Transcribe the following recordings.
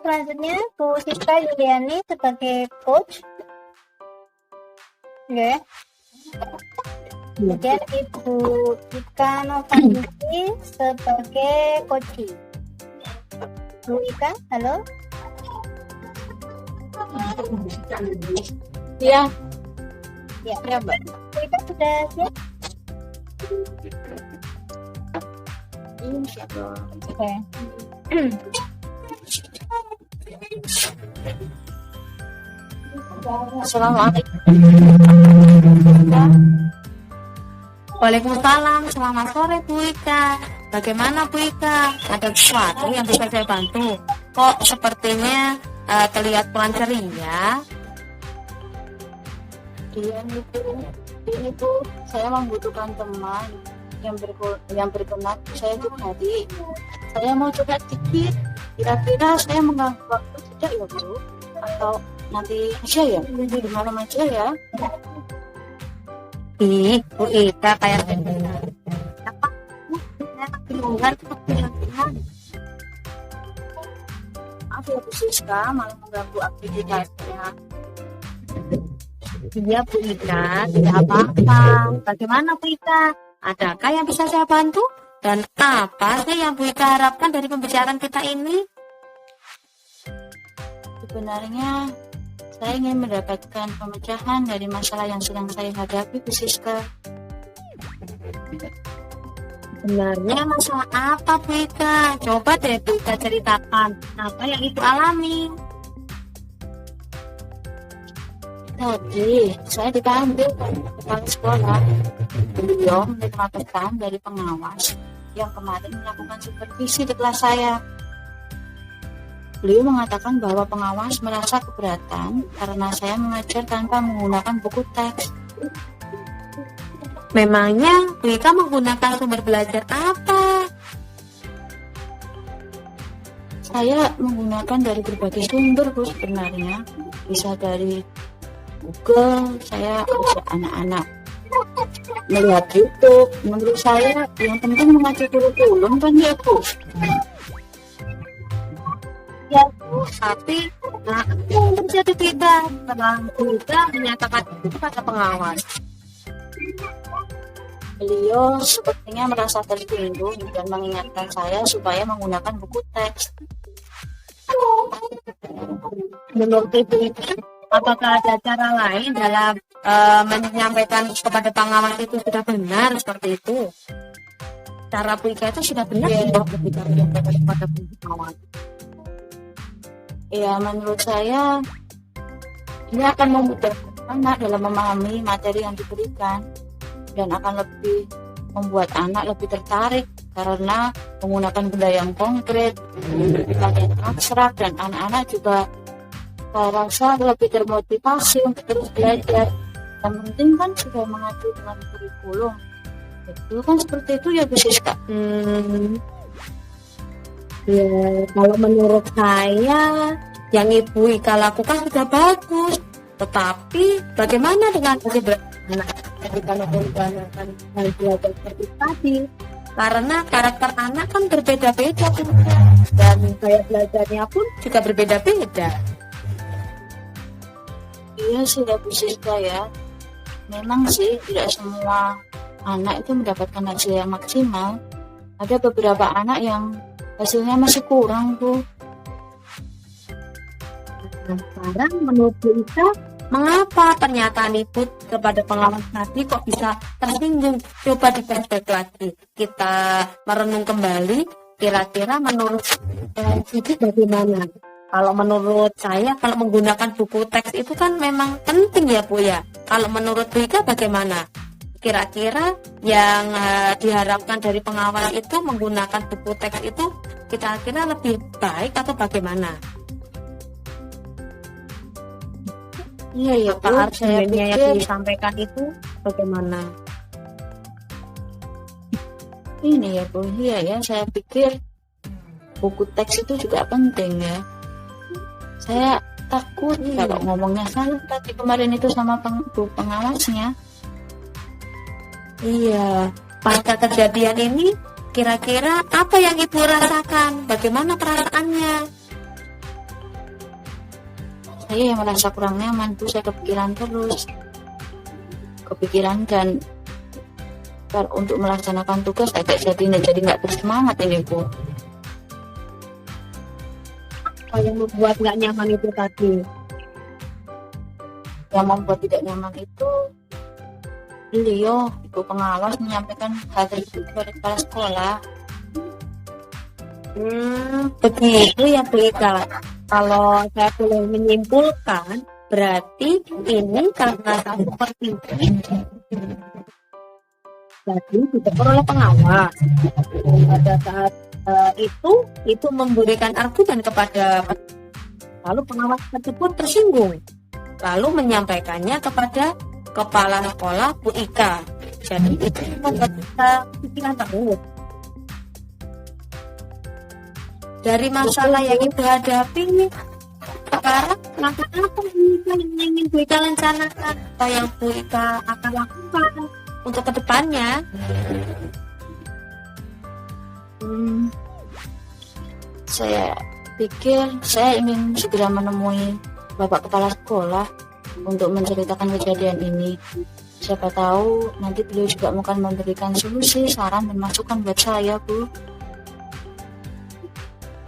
selanjutnya Bu Siska Yuliani sebagai coach. Oke. Kemudian Ibu Ika Novanti sebagai coach. Bu Ika, halo. Iya. Ya, Ya, Mbak. Bu Ika sudah siap? Oke. Assalamualaikum. Waalaikumsalam. Selamat sore Bu Ika. Bagaimana Bu Ika? Ada sesuatu yang bisa saya bantu? Kok sepertinya terlihat pelan ceria? Iya ini tuh saya membutuhkan teman yang berkenan saya pribadi. Saya mau coba dikit. Kira-kira saya mengganggu waktu tidak ya Bu? Atau nanti aja ya? Di malam aja ya? Ih, Bu Ika kayak apa? Saya kebingungan kebingungan. Maaf ya Bu Siska, malah mengganggu aktivitasnya. Iya Bu Ika, tidak apa-apa. Bagaimana Bu Ika? Adakah yang bisa saya bantu? Dan apa sih yang Bu Ika harapkan dari pembicaraan kita ini? Sebenarnya saya ingin mendapatkan pemecahan dari masalah yang sedang saya hadapi, Bu Siska. Sebenarnya masalah apa Bu Ika? Coba deh Bu Ika ceritakan apa yang Ibu alami. Tadi saya dipanggil kepala sekolah. Beliau menerima pesan dari pengawas yang kemarin melakukan supervisi di kelas saya. Beliau mengatakan bahwa pengawas merasa keberatan karena saya mengajar tanpa menggunakan buku teks. Memangnya Bu Ika menggunakan sumber belajar apa? Saya menggunakan dari berbagai sumber Bu sebenarnya. Bisa dari Google, saya ajak anak-anak melihat YouTube. Menurut saya yang penting mengajar kurikulum kan ya Bu. Ya Bu, tapi terjadi tidak setelah kita menyatakan itu kepada pengawas. Beliau sepertinya merasa tersinggung dan mengingatkan saya supaya menggunakan buku teks. Menurut Ibu, apakah ada cara lain dalam menyampaikan kepada pengawas itu sudah benar seperti itu? Cara Bu Ika itu sudah benar ketika menyampaikan kepada pengawas. Ya, menurut saya ini akan memudahkan anak dalam memahami materi yang diberikan dan akan lebih membuat anak lebih tertarik karena menggunakan benda yang konkret, yang abstrak, dan anak-anak juga saya rasa lebih termotivasi untuk terus belajar. Yang penting kan sudah mengacu dengan kurikulum. Itu kan seperti itu ya Bu Siska. Ya, kalau menurut saya yang Ibu Ika lakukan sudah bagus. Tetapi bagaimana dengan anak ketika menggunakan hal belajar seperti tadi? Karena karakter anak kan berbeda-beda dan gaya belajarnya pun juga berbeda-beda. Iya sih ya Bu Siska ya. Memang sih tidak semua anak itu mendapatkan hasil yang maksimal. Ada beberapa anak yang hasilnya masih kurang tuh. Nah, sekarang menurut Bu Ika, mengapa pernyataan Ibu kepada pengawas tadi kok bisa tersinggung? Coba di-flashback lagi. Kita merenung kembali, kira-kira menurut Ibu bagaimana? Kalau menurut saya, kalau menggunakan buku teks itu kan memang penting ya Bu ya. Kalau menurut Bu Ika bagaimana? Kira-kira yang diharapkan dari pengawas itu menggunakan buku teks itu kira-kira lebih baik atau bagaimana? Iya ya Pak, argumennya yang disampaikan itu bagaimana? Ini ya Bu, iya ya, saya pikir buku teks itu juga penting ya. Saya takut kalau ngomongnya salah tadi kemarin itu sama pengawasnya. Iya, pasca kejadian ini kira-kira apa yang Ibu rasakan? Bagaimana perasaannya? Saya yang merasa kurang nyaman, Bu. Saya kepikiran terus. Kepikiran dan untuk melaksanakan tugas jadi nggak bersemangat ini, Bu. Apa yang membuat nggak nyaman itu tadi? Yang membuat tidak nyaman itu beliau, ibu pengawas, menyampaikan hal tersebut kepada kepala sekolah. Begitu ya Bu Ika. Kalau saya boleh menyimpulkan, berarti ini karena seperti itu. Jadi ditegur oleh pengawas. Pada saat itu memberikan argumen kepada, lalu pengawas tersebut tersinggung, lalu menyampaikannya kepada kepala sekolah Bu Ika. Jadi itu membuat kita pikiran terus. Dari masalah yang Ibu hadapi sekarang, langkah apa yang ingin Bu Ika rencanakan atau yang Bu Ika akan lakukan untuk kedepannya? Saya pikir saya ingin segera menemui Bapak Kepala Sekolah untuk menceritakan kejadian ini. Siapa tahu nanti beliau juga akan memberikan solusi, saran, dan masukan buat saya, Bu.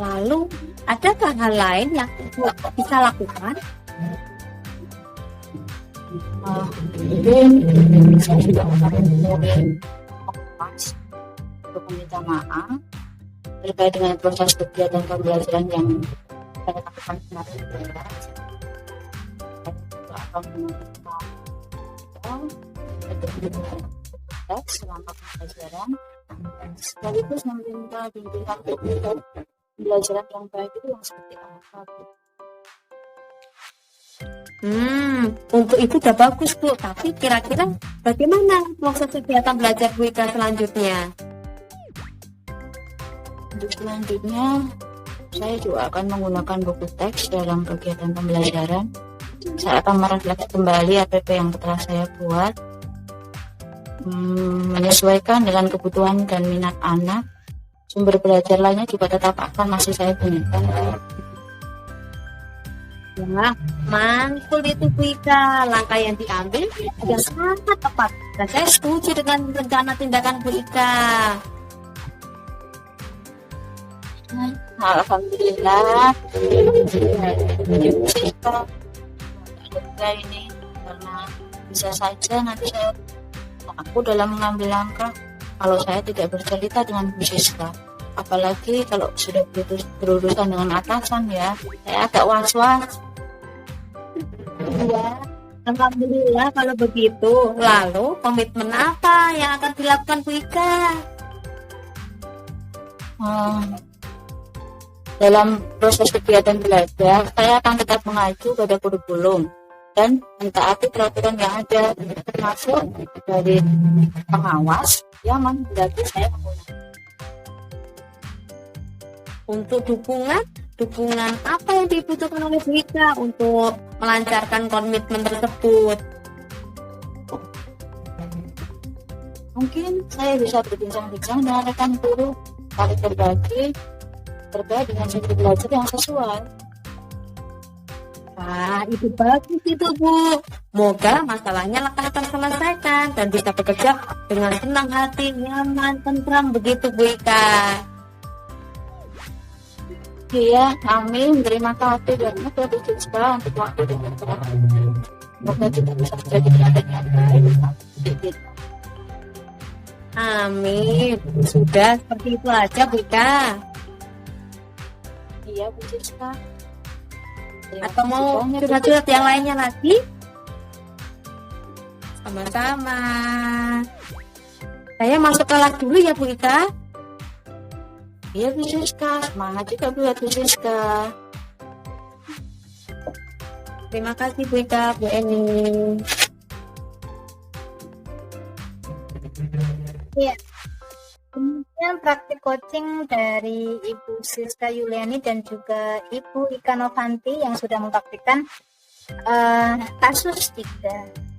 Lalu, adakah hal lain yang Ibu bisa lakukan? Mungkin saya juga akan menemui Mas untuk meminta maaf terkait dengan proses kegiatan pembelajaran yang saya lakukan kemarin. Akan meminta selama pembelajaran, sekaligus meminta bimbingan untuk pembelajaran yang baik itu yang seperti apa. Untuk itu udah bagus Bu, tapi kira-kira bagaimana proses kegiatan belajar Bu Ika selanjutnya? Untuk selanjutnya, saya juga akan menggunakan buku teks dalam kegiatan pembelajaran. Saya akan merefleksi kembali APP yang telah saya buat, menyesuaikan dengan kebutuhan dan minat anak. Sumber belajar lainnya juga tetap akan masih saya gunakan. Ya, mantul itu Bu Ika. Langkah yang diambil sudah sangat tepat. Dan saya setuju dengan rencana tindakan Bu Ika. Alhamdulillah. Ini karena bisa saja nanti aku dalam mengambil langkah kalau saya tidak bercerita dengan Bu Siska. Apalagi kalau sudah berurusan dengan atasan, ya saya agak was-was. Ya, alhamdulillah kalau begitu. Lalu komitmen apa yang akan dilakukan Bu Ika? Dalam proses kegiatan belajar, saya akan tetap mengacu pada kurikulum dan mentaati peraturan yang ada, termasuk dari pengawas yang menghendaki saya menggunakan. Untuk dukungan apa yang dibutuhkan oleh Bu Ika untuk melancarkan komitmen tersebut? Mungkin saya bisa berbincang-bincang dengan rekan guru, saling berbagi terkait dengan sumber belajar yang sesuai. Wah, itu bagus itu Bu. Semoga masalahnya lekas terselesaikan dan bisa bekerja dengan senang hati, nyaman, tentram begitu Bu Ika. Iya, amin. Terima kasih dan terima kasih untuk waktu dan perhatian. Semoga kita bisa menjadi adik yang baik. Amin. Sudah seperti itu aja Bu Ika. Iya, Bu Siska. Atau mau curhat-curhat yang lainnya lagi? Sama-sama. Saya masuk kelas dulu ya Bu Ika. Iya Bu Siska, semangat juga buat Bu Siska. Terima kasih Bu Ika, Bu Eni. Iya. Kemudian praktik coaching dari Ibu Siska Yuliani dan juga Ibu Ika Novanti yang sudah mempraktikkan kasus 3.